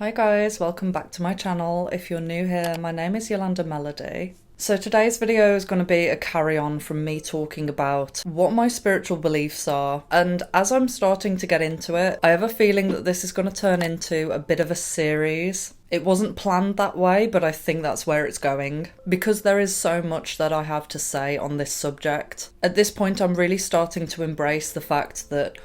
Hi guys, welcome back to my channel. If you're new here, my name is Yolanda Melody. So today's video is going to be a carry-on from me talking about what my spiritual beliefs are, and as I'm starting to get into it, I have a feeling that this is going to turn into a bit of a series. It wasn't planned that way, but I think that's where it's going, because there is so much that I have to say on this subject. At this point, I'm really starting to embrace the fact that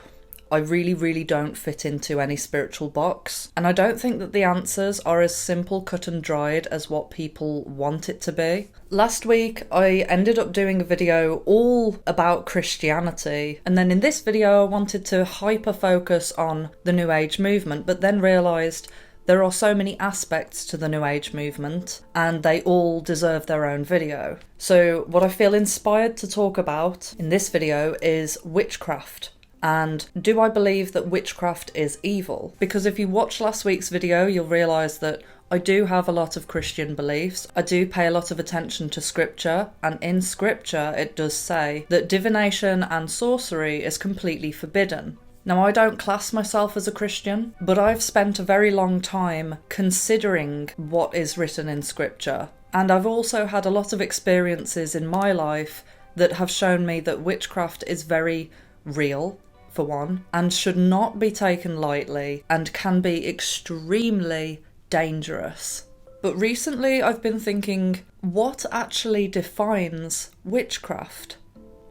I really don't fit into any spiritual box, and I don't think that the answers are as simple, cut and dried as what people want it to be. Last week I ended up doing a video all about Christianity, and then in this video I wanted to hyper focus on the New Age movement, but then realised there are so many aspects to the New Age movement and they all deserve their own video. So what I feel inspired to talk about in this video is witchcraft. And do I believe that witchcraft is evil? Because if you watched last week's video, you'll realise that I do have a lot of Christian beliefs. I do pay a lot of attention to scripture, and in scripture it does say that divination and sorcery is completely forbidden. Now, I don't class myself as a Christian, but I've spent a very long time considering what is written in scripture. And I've also had a lot of experiences in my life that have shown me that witchcraft is very real, for one, and should not be taken lightly and can be extremely dangerous. But recently I've been thinking, what actually defines witchcraft?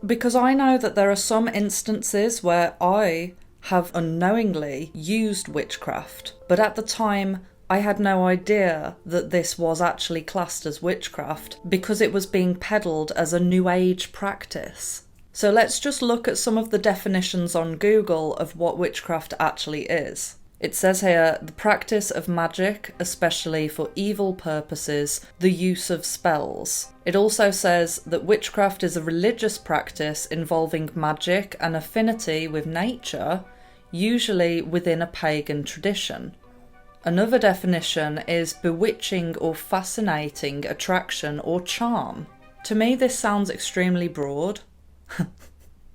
Because I know that there are some instances where I have unknowingly used witchcraft, but at the time I had no idea that this was actually classed as witchcraft because it was being peddled as a New Age practice. So let's just look at some of the definitions on Google of what witchcraft actually is. It says here, the practice of magic, especially for evil purposes, the use of spells. It also says that witchcraft is a religious practice involving magic and affinity with nature, usually within a pagan tradition. Another definition is bewitching or fascinating attraction or charm. To me, this sounds extremely broad.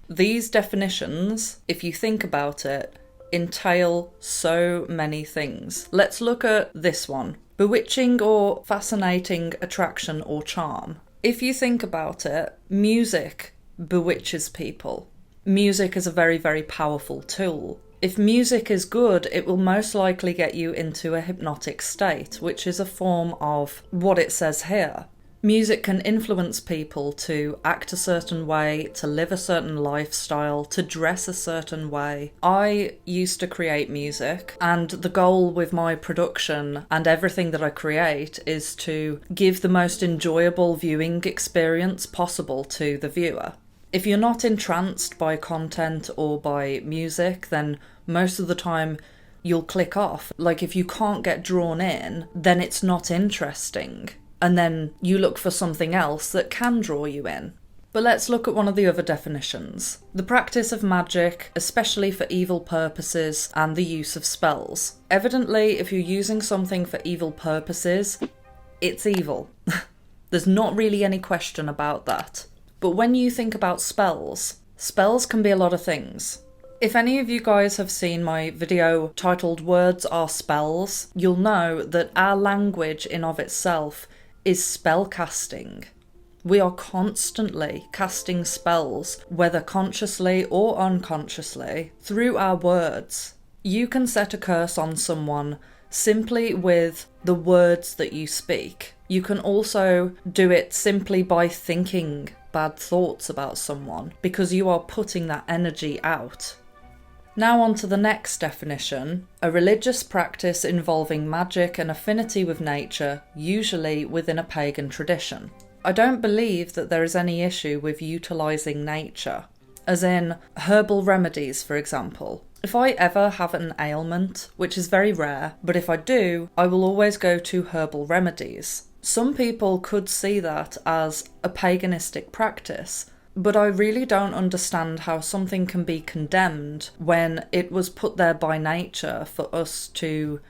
These definitions, if you think about it, entail so many things. Let's look at this one. Bewitching or fascinating attraction or charm. If you think about it, music bewitches people. Music is a very powerful tool. If music is good, it will most likely get you into a hypnotic state, which is a form of what it says here. Music can influence people to act a certain way, to live a certain lifestyle, to dress a certain way. I used to create music, and the goal with my production and everything that I create is to give the most enjoyable viewing experience possible to the viewer. If you're not entranced by content or by music, then most of the time you'll click off. Like, if you can't get drawn in, then it's not interesting. And then you look for something else that can draw you in. But let's look at one of the other definitions. The practice of magic, especially for evil purposes, and the use of spells. Evidently, if you're using something for evil purposes, it's evil. There's not really any question about that. But when you think about spells, spells can be a lot of things. If any of you guys have seen my video titled Words Are Spells, you'll know that our language in of itself is spell casting. We are constantly casting spells, whether consciously or unconsciously, through our words. You can set a curse on someone simply with the words that you speak. You can also do it simply by thinking bad thoughts about someone, because you are putting that energy out. Now on to the next definition, a religious practice involving magic and affinity with nature, usually within a pagan tradition. I don't believe that there is any issue with utilising nature, as in herbal remedies, for example. If I ever have an ailment, which is very rare, but if I do, I will always go to herbal remedies. Some people could see that as a paganistic practice, but I really don't understand how something can be condemned when it was put there by nature for us to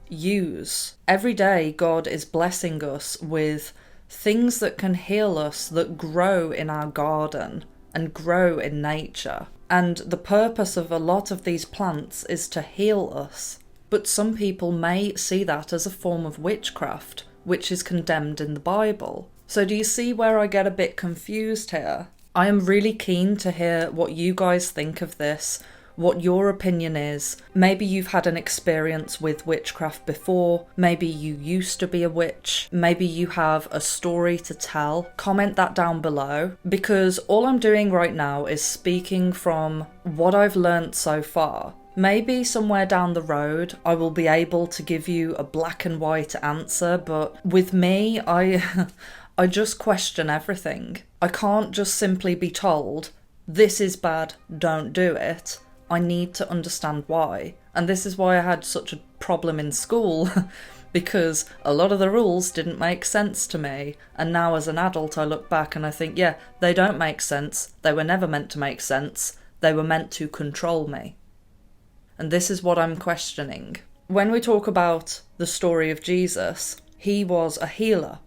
use. Every day God is blessing us with things that can heal us, that grow in our garden and grow in nature. And the purpose of a lot of these plants is to heal us. but some people may see that as a form of witchcraft, which is condemned in the Bible. So do you see where I get a bit confused here? I am really keen to hear what you guys think of this, what your opinion is. Maybe you've had an experience with witchcraft before, maybe you used to be a witch, maybe you have a story to tell. Comment that down below, because all I'm doing right now is speaking from what I've learnt so far. Maybe somewhere down the road I will be able to give you a black and white answer, but with me, I just question everything. I can't just simply be told, this is bad, don't do it. I need to understand why. And this is why I had such a problem in school, because a lot of the rules didn't make sense to me. And now as an adult I look back and I think, yeah, they don't make sense. They were never meant to make sense. They were meant to control me. And this is what I'm questioning. When we talk about the story of Jesus, he was a healer.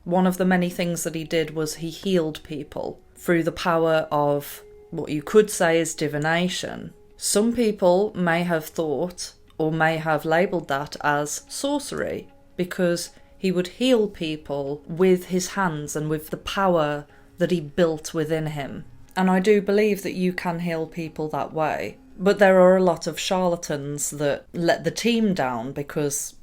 One of the many things that he did was he healed people through the power of what you could say is divination. Some people may have thought or may have labelled that as sorcery, because he would heal people with his hands and with the power that he built within him. And I do believe that you can heal people that way. But there are a lot of charlatans that let the team down because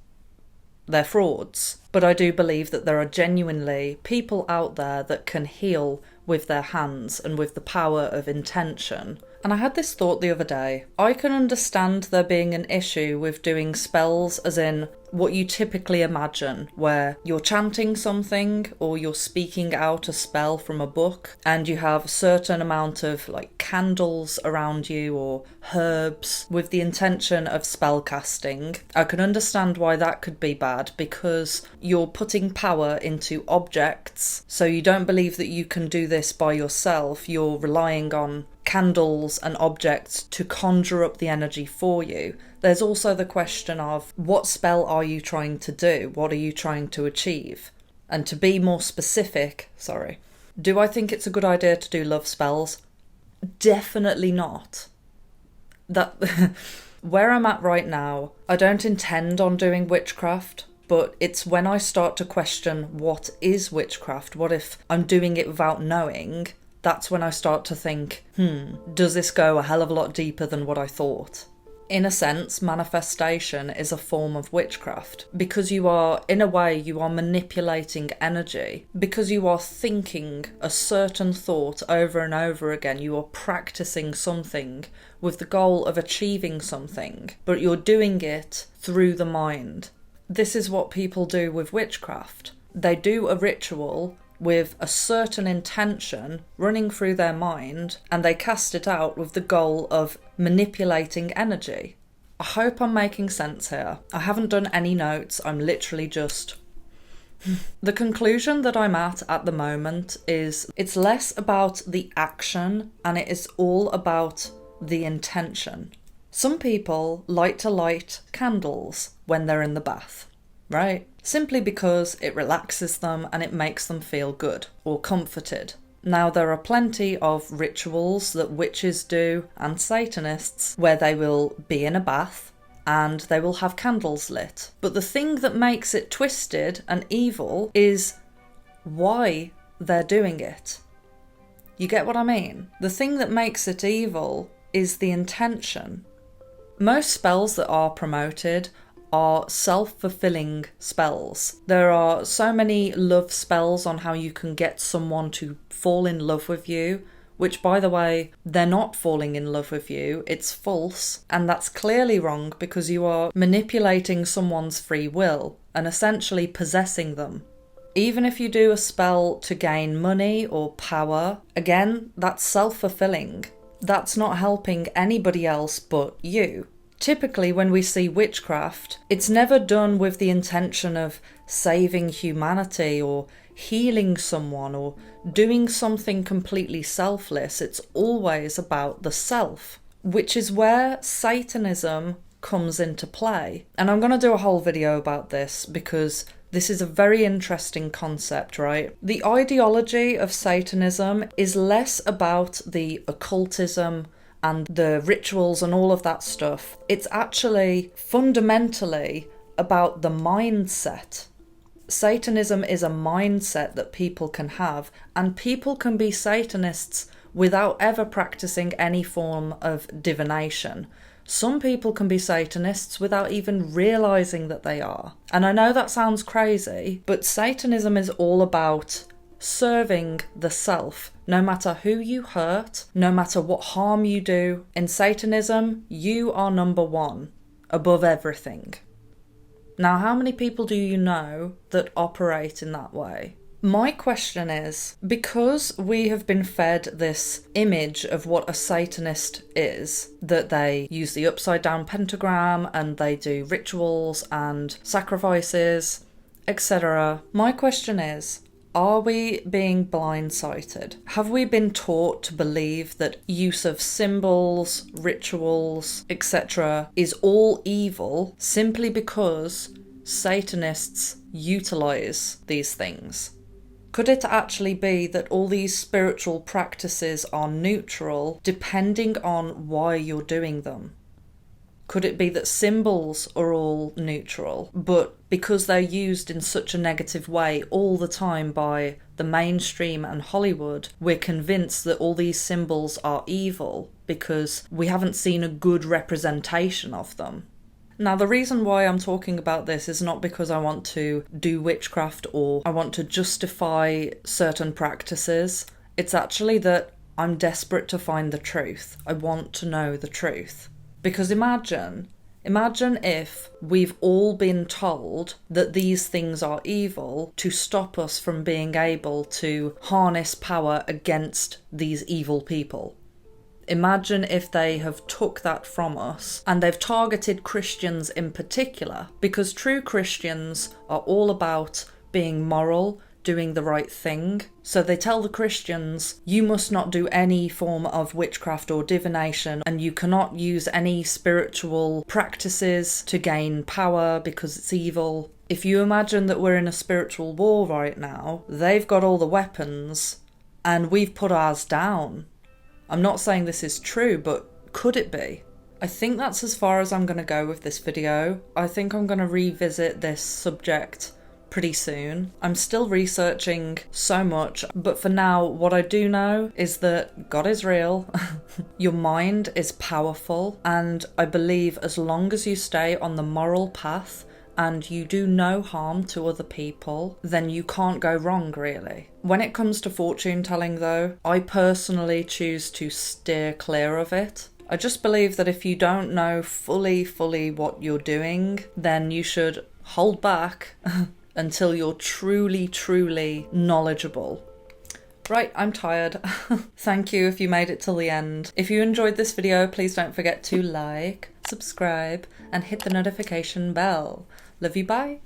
they're frauds. But I do believe that there are genuinely people out there that can heal with their hands and with the power of intention. And I had this thought the other day. I can understand there being an issue with doing spells as in what you typically imagine, where you're chanting something or you're speaking out a spell from a book and you have a certain amount of like candles around you or herbs with the intention of spell casting. I can understand why that could be bad, because you're putting power into objects, so you don't believe that you can do this by yourself. You're relying on candles and objects to conjure up the energy for you. There's also the question of what spell are you trying to do? What are you trying to achieve? And to be more specific, do I think it's a good idea to do love spells? Definitely not. Where I'm at right now, I don't intend on doing witchcraft, but it's when I start to question what is witchcraft, what if I'm doing it without knowing, that's when I start to think, does this go a hell of a lot deeper than what I thought? In a sense, manifestation is a form of witchcraft, because you are, in a way, you are manipulating energy, because you are thinking a certain thought over and over again. You are practicing something with the goal of achieving something, but you're doing it through the mind. This is what people do with witchcraft. They do a ritual with a certain intention running through their mind, and they cast it out with the goal of manipulating energy. I hope I'm making sense here. I haven't done any notes, I'm literally just... The conclusion that I'm at the moment is it's less about the action and it is all about the intention. Some people like to light candles when they're in the bath, right? Simply because it relaxes them and it makes them feel good or comforted. Now, there are plenty of rituals that witches do and Satanists where they will be in a bath and they will have candles lit. But the thing that makes it twisted and evil is why they're doing it. You get what I mean? The thing that makes it evil is the intention. Most spells that are promoted are self-fulfilling spells. There are so many love spells on how you can get someone to fall in love with you, which, by the way, they're not falling in love with you, it's false, and that's clearly wrong because you are manipulating someone's free will and essentially possessing them. Even if you do a spell to gain money or power, again, that's self-fulfilling. That's not helping anybody else but you. Typically, when we see witchcraft, it's never done with the intention of saving humanity or healing someone or doing something completely selfless. It's always about the self, which is where Satanism comes into play. And I'm going to do a whole video about this because this is a very interesting concept, right? The ideology of Satanism is less about the occultism and the rituals and all of that stuff, it's actually fundamentally about the mindset. Satanism is a mindset that people can have, and people can be Satanists without ever practicing any form of divination. Some people can be Satanists without even realising that they are. And I know that sounds crazy, but Satanism is all about serving the self. No matter who you hurt, no matter what harm you do, in Satanism, you are number one, above everything. Now, how many people do you know that operate in that way? My question is, because we have been fed this image of what a Satanist is, that they use the upside down pentagram and they do rituals and sacrifices, etc. My question is, are we being blindsided? Have we been taught to believe that use of symbols, rituals, etc. is all evil simply because Satanists utilize these things? Could it actually be that all these spiritual practices are neutral depending on why you're doing them? Could it be that symbols are all neutral, but because they're used in such a negative way all the time by the mainstream and Hollywood, we're convinced that all these symbols are evil because we haven't seen a good representation of them? Now, the reason why I'm talking about this is not because I want to do witchcraft or I want to justify certain practices. It's actually that I'm desperate to find the truth. I want to know the truth. Because imagine if we've all been told that these things are evil to stop us from being able to harness power against these evil people. Imagine if they have took that from us and they've targeted Christians in particular, because true Christians are all about being moral, doing the right thing. So they tell the Christians, you must not do any form of witchcraft or divination, and you cannot use any spiritual practices to gain power because it's evil. If you imagine that we're in a spiritual war right now, they've got all the weapons and we've put ours down. I'm not saying this is true, but could it be? I think that's as far as I'm going to go with this video. I think I'm going to revisit this subject pretty soon. I'm still researching so much, but for now, what I do know is that God is real, your mind is powerful, and I believe as long as you stay on the moral path and you do no harm to other people, then you can't go wrong, really. When it comes to fortune telling though, I personally choose to steer clear of it. I just believe that if you don't know fully what you're doing, then you should hold back until you're truly knowledgeable. Right, I'm tired. Thank you if you made it till the end. If you enjoyed this video, please don't forget to like, subscribe, and hit the notification bell. Love you, bye.